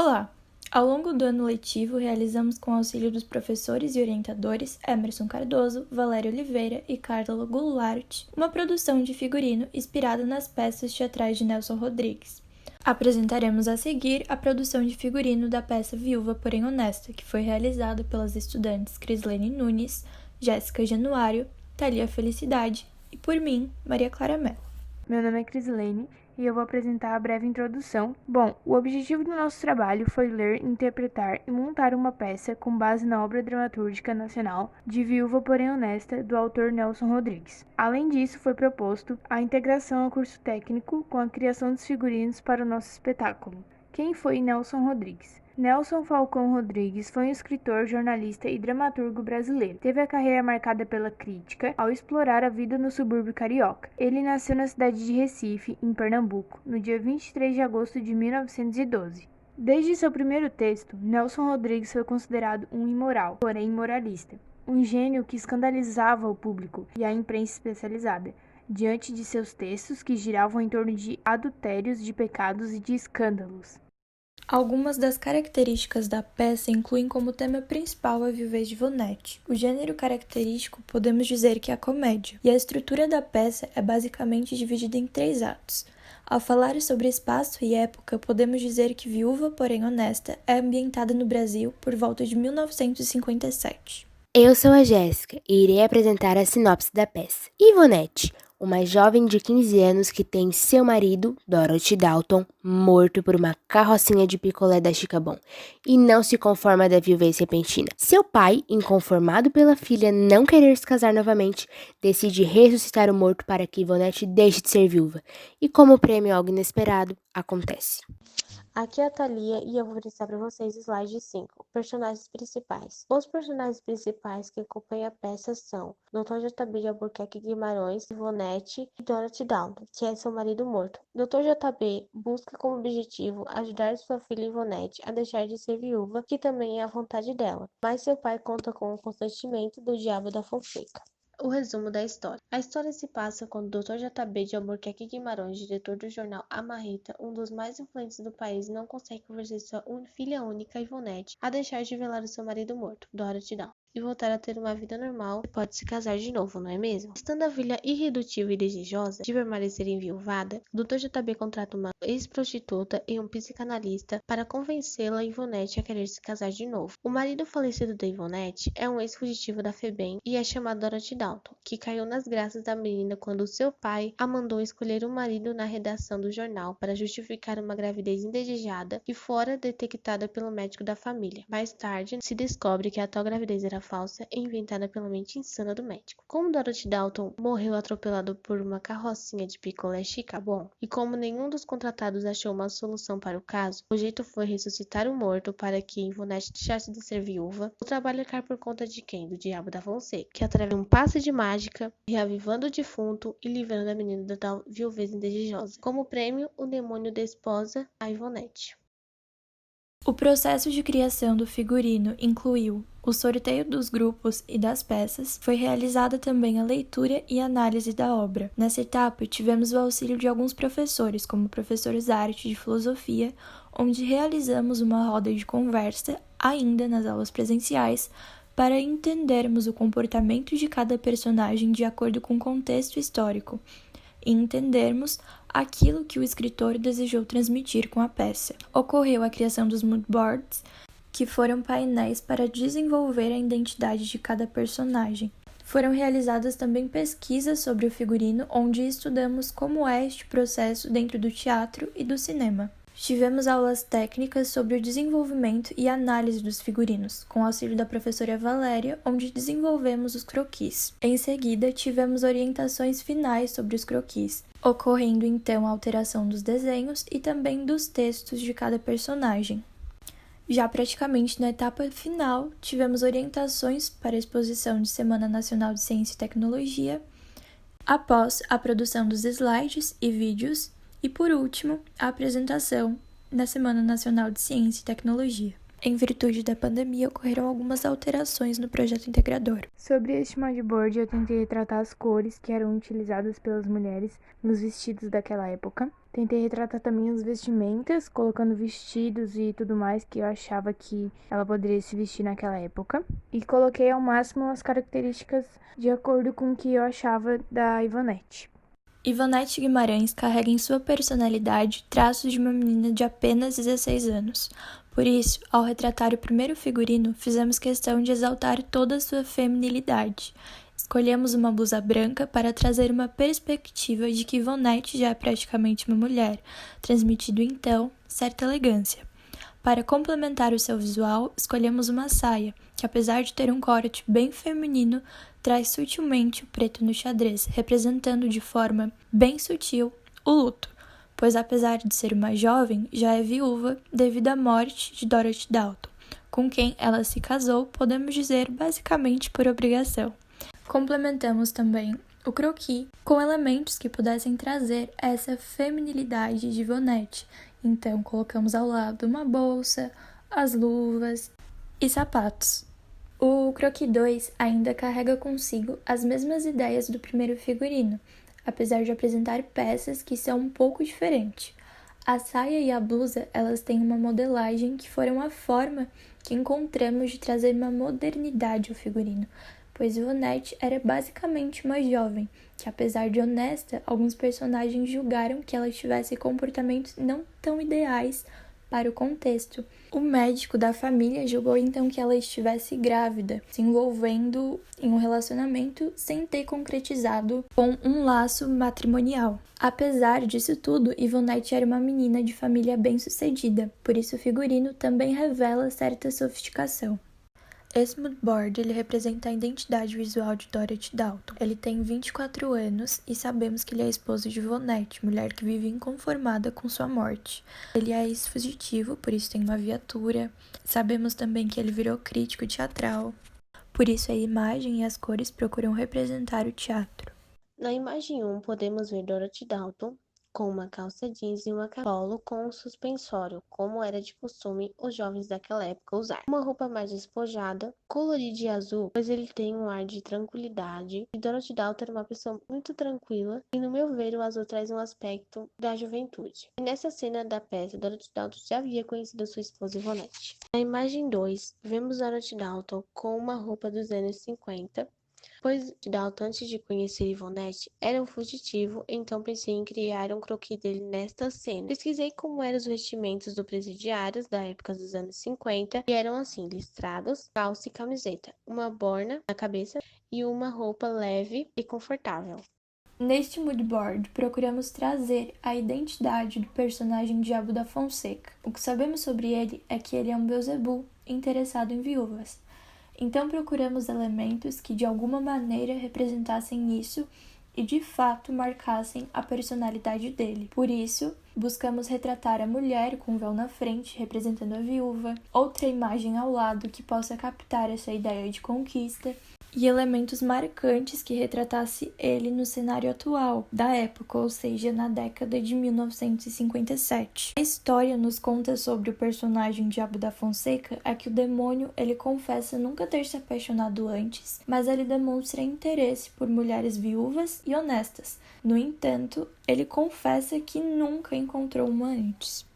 Olá! Ao longo do ano letivo, realizamos com o auxílio dos professores e orientadores Emerson Cardoso, Valéria Oliveira e Carla Goulart, uma produção de figurino inspirada nas peças teatrais de Nelson Rodrigues. Apresentaremos a seguir a produção de figurino da peça Viúva, porém Honesta, que foi realizada pelas estudantes Crislene Nunes, Jéssica Januário, Thalia Felicidade e por mim, Maria Clara Mello. Meu nome é Crislene e eu vou apresentar a breve introdução. Bom, o objetivo do nosso trabalho foi ler, interpretar e montar uma peça com base na obra dramatúrgica nacional de Viúva, porém Honesta, do autor Nelson Rodrigues. Além disso, foi proposto a integração ao curso técnico com a criação dos figurinos para o nosso espetáculo. Quem foi Nelson Rodrigues? Nelson Falcão Rodrigues foi um escritor, jornalista e dramaturgo brasileiro. Teve a carreira marcada pela crítica ao explorar a vida no subúrbio carioca. Ele nasceu na cidade de Recife, em Pernambuco, no dia 23 de agosto de 1912. Desde seu primeiro texto, Nelson Rodrigues foi considerado um imoral, porém moralista. Um gênio que escandalizava o público e a imprensa especializada, diante de seus textos que giravam em torno de adultérios, de pecados e de escândalos. Algumas das características da peça incluem como tema principal a viuvez de Ivonete. O gênero característico podemos dizer que é a comédia, e a estrutura da peça é basicamente dividida em 3 atos. Ao falar sobre espaço e época, podemos dizer que Viúva, porém Honesta, é ambientada no Brasil por volta de 1957. Eu sou a Jéssica e irei apresentar a sinopse da peça. Ivonete, uma jovem de 15 anos que tem seu marido, Dorothy Dalton, morto por uma carrocinha de picolé da Chicabon e não se conforma da viuvez repentina. Seu pai, inconformado pela filha não querer se casar novamente, decide ressuscitar o morto para que Ivonete deixe de ser viúva. E como prêmio algo inesperado, acontece. Aqui é a Thalia e eu vou apresentar para vocês o slide 5, personagens principais. Os personagens principais que acompanham a peça são Dr. JB de Albuquerque Guimarães, Ivonete e Dorothy Dalton, que é seu marido morto. Dr. JB busca como objetivo ajudar sua filha Ivonete a deixar de ser viúva, que também é a vontade dela, mas seu pai conta com o consentimento do Diabo da Fonseca. O resumo da história. A história se passa quando o Dr. JB de Albuquerque Guimarães, diretor do jornal A Marreta, um dos mais influentes do país, não consegue convencer sua filha única, Ivonete, a deixar de velar o seu marido morto, Dorothy Dalton, e voltar a ter uma vida normal e pode se casar de novo, não é mesmo? Estando a filha irredutível e desejosa de permanecer enviuvada, o Dr. JB contrata uma ex-prostituta e um psicanalista para convencê-la, Ivonete, a querer se casar de novo. O marido falecido da Ivonete é um ex-fugitivo da FEBEM e é chamado Dorothy Dalton, que caiu nas graças da menina quando seu pai a mandou escolher um marido na redação do jornal para justificar uma gravidez indesejada que fora detectada pelo médico da família. Mais tarde, se descobre que a tal gravidez era falsa e inventada pela mente insana do médico. Como Dorothy Dalton morreu atropelado por uma carrocinha de picolé Chicabon, e como nenhum dos contratados achou uma solução para o caso, o jeito foi ressuscitar o morto para que Ivonete deixasse de ser viúva. O trabalho cai por conta de quem? Do Diabo da Fonseca, que através de um passe de mágica, reavivando o defunto e livrando a menina da tal viuvez indesejosa. Como prêmio, o demônio desposa a Ivonete. O processo de criação do figurino incluiu o sorteio dos grupos e das peças, foi realizada também a leitura e análise da obra. Nessa etapa, tivemos o auxílio de alguns professores, como o professor Zarte de Filosofia, onde realizamos uma roda de conversa, ainda nas aulas presenciais, para entendermos o comportamento de cada personagem de acordo com o contexto histórico e entendermos aquilo que o escritor desejou transmitir com a peça. Ocorreu a criação dos mood boards, que foram painéis para desenvolver a identidade de cada personagem. Foram realizadas também pesquisas sobre o figurino, onde estudamos como é este processo dentro do teatro e do cinema. Tivemos aulas técnicas sobre o desenvolvimento e análise dos figurinos, com auxílio da professora Valéria, onde desenvolvemos os croquis. Em seguida, tivemos orientações finais sobre os croquis, ocorrendo então a alteração dos desenhos e também dos textos de cada personagem. Já praticamente na etapa final, tivemos orientações para a exposição de Semana Nacional de Ciência e Tecnologia, após a produção dos slides e vídeos, e, por último, a apresentação na Semana Nacional de Ciência e Tecnologia. Em virtude da pandemia, ocorreram algumas alterações no projeto integrador. Sobre este moodboard, eu tentei retratar as cores que eram utilizadas pelas mulheres nos vestidos daquela época. Tentei retratar também as vestimentas, colocando vestidos e tudo mais que eu achava que ela poderia se vestir naquela época. E coloquei ao máximo as características de acordo com o que eu achava da Ivonete. Ivonete Guimarães carrega em sua personalidade traços de uma menina de apenas 16 anos. Por isso, ao retratar o primeiro figurino, fizemos questão de exaltar toda a sua feminilidade. Escolhemos uma blusa branca para trazer uma perspectiva de que Ivonete já é praticamente uma mulher, transmitindo então certa elegância. Para complementar o seu visual, escolhemos uma saia, que apesar de ter um corte bem feminino, traz sutilmente o preto no xadrez, representando de forma bem sutil o luto, pois apesar de ser uma jovem, já é viúva devido à morte de Dorothy Dalton, com quem ela se casou, podemos dizer basicamente por obrigação. Complementamos também o croquis com elementos que pudessem trazer essa feminilidade de Ivonete. Então, colocamos ao lado uma bolsa, as luvas e sapatos. O croquis 2 ainda carrega consigo as mesmas ideias do primeiro figurino, apesar de apresentar peças que são um pouco diferentes. A saia e a blusa, elas têm uma modelagem que foram a forma que encontramos de trazer uma modernidade ao figurino, pois Ivonete era basicamente uma jovem, que apesar de honesta, alguns personagens julgaram que ela tivesse comportamentos não tão ideais para o contexto. O médico da família julgou então que ela estivesse grávida, se envolvendo em um relacionamento sem ter concretizado com um laço matrimonial. Apesar disso tudo, Ivonete era uma menina de família bem-sucedida, por isso o figurino também revela certa sofisticação. Esse moodboard ele representa a identidade visual de Dorothy Dalton. Ele tem 24 anos e sabemos que ele é esposo de Ivonete, mulher que vive inconformada com sua morte. Ele é ex-fugitivo, por isso tem uma viatura. Sabemos também que ele virou crítico teatral. Por isso a imagem e as cores procuram representar o teatro. Na imagem 1, podemos ver Dorothy Dalton com uma calça jeans e uma polo com um suspensório, como era de costume os jovens daquela época usar. Uma roupa mais despojada, colorida e azul, pois ele tem um ar de tranquilidade, e Dorothy Dalton era uma pessoa muito tranquila, e no meu ver o azul traz um aspecto da juventude. E nessa cena da peça, Dorothy Dalton já havia conhecido sua esposa Ivonete. Na imagem 2, vemos Dorothy Dalton com uma roupa dos anos 50, pois Dalton, antes de conhecer Ivonete, era um fugitivo, então pensei em criar um croquis dele nesta cena. Pesquisei como eram os vestimentos dos presidiários da época dos anos 50 e eram assim, listrados, calça e camiseta, uma borna na cabeça e uma roupa leve e confortável. Neste moodboard, procuramos trazer a identidade do personagem Diabo da Fonseca. O que sabemos sobre ele é que ele é um Beelzebub interessado em viúvas. Então procuramos elementos que de alguma maneira representassem isso e de fato marcassem a personalidade dele. Por isso, buscamos retratar a mulher com o véu na frente, representando a viúva, outra imagem ao lado que possa captar essa ideia de conquista, e elementos marcantes que retratasse ele no cenário atual, da época, ou seja, na década de 1957. A história nos conta sobre o personagem Diabo da Fonseca é que o demônio ele confessa nunca ter se apaixonado antes, mas ele demonstra interesse por mulheres viúvas e honestas. No entanto, ele confessa que nunca encontrou uma antes.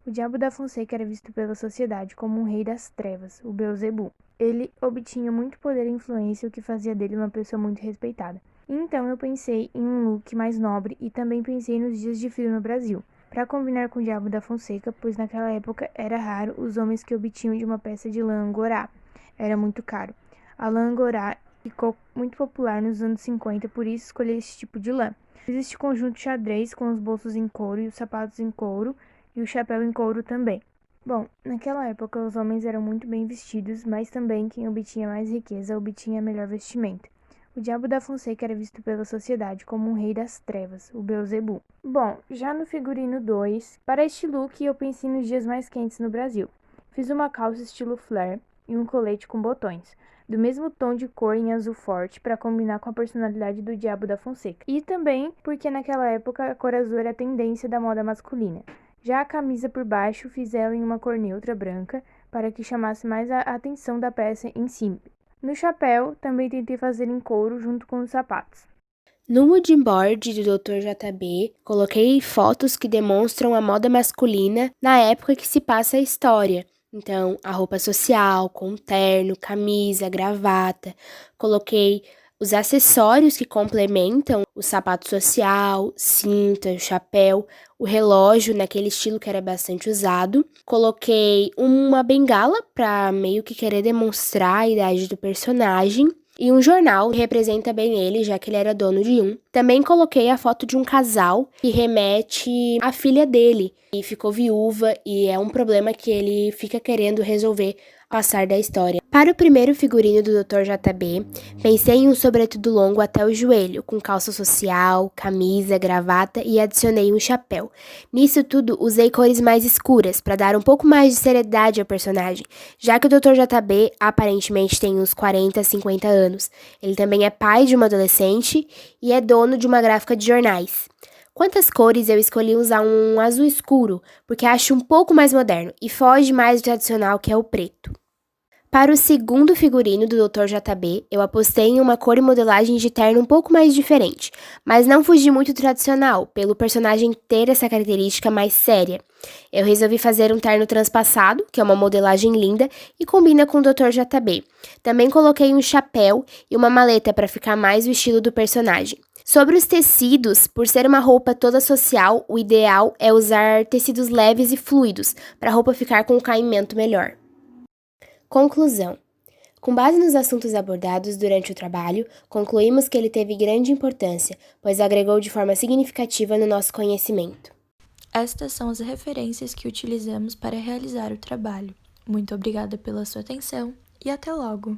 O Diabo da Fonseca era visto pela sociedade como um rei das trevas, o Beelzebub. Ele obtinha muito poder e influência, o que fazia dele uma pessoa muito respeitada. Então eu pensei em um look mais nobre e também pensei nos dias de frio no Brasil, para combinar com o Diabo da Fonseca, pois naquela época era raro os homens que obtinham de uma peça de lã angorá. Era muito caro. A lã angorá ficou muito popular nos anos 50, por isso escolhi esse tipo de lã. Existe o conjunto xadrez com os bolsos em couro e os sapatos em couro e o chapéu em couro também. Bom, naquela época os homens eram muito bem vestidos, mas também quem obtinha mais riqueza obtinha melhor vestimenta. O Diabo da Fonseca era visto pela sociedade como um rei das trevas, o Beelzebub. Bom, já no figurino 2, para este look eu pensei nos dias mais quentes no Brasil. Fiz uma calça estilo flare e um colete com botões, do mesmo tom de cor em azul forte para combinar com a personalidade do Diabo da Fonseca. E também porque naquela época a cor azul era a tendência da moda masculina. Já a camisa por baixo fiz ela em uma cor neutra branca para que chamasse mais a atenção da peça em si. No chapéu, também tentei fazer em couro junto com os sapatos. No mood board do Dr. JB, coloquei fotos que demonstram a moda masculina na época que se passa a história. Então, a roupa social, com terno, camisa, gravata. Coloquei os acessórios que complementam o sapato social, cinta, o chapéu, o relógio naquele estilo que era bastante usado. Coloquei uma bengala para meio que querer demonstrar a idade do personagem. E um jornal que representa bem ele, já que ele era dono de um. Também coloquei a foto de um casal que remete à filha dele, que ficou viúva e é um problema que ele fica querendo resolver ao passar da história. Para o primeiro figurino do Dr. JB, pensei em um sobretudo longo até o joelho, com calça social, camisa, gravata e adicionei um chapéu. Nisso tudo, usei cores mais escuras para dar um pouco mais de seriedade ao personagem, já que o Dr. JB aparentemente tem uns 40, 50 anos. Ele também é pai de uma adolescente e é dono de uma gráfica de jornais. Quanto às cores, eu escolhi usar um azul escuro, porque acho um pouco mais moderno e foge mais do tradicional que é o preto. Para o segundo figurino do Dr. JB, eu apostei em uma cor e modelagem de terno um pouco mais diferente, mas não fugi muito do tradicional, pelo personagem ter essa característica mais séria. Eu resolvi fazer um terno transpassado, que é uma modelagem linda e combina com o Dr. JB. Também coloquei um chapéu e uma maleta para ficar mais o estilo do personagem. Sobre os tecidos, por ser uma roupa toda social, o ideal é usar tecidos leves e fluidos, para a roupa ficar com um caimento melhor. Conclusão. Com base nos assuntos abordados durante o trabalho, concluímos que ele teve grande importância, pois agregou de forma significativa no nosso conhecimento. Estas são as referências que utilizamos para realizar o trabalho. Muito obrigada pela sua atenção e até logo!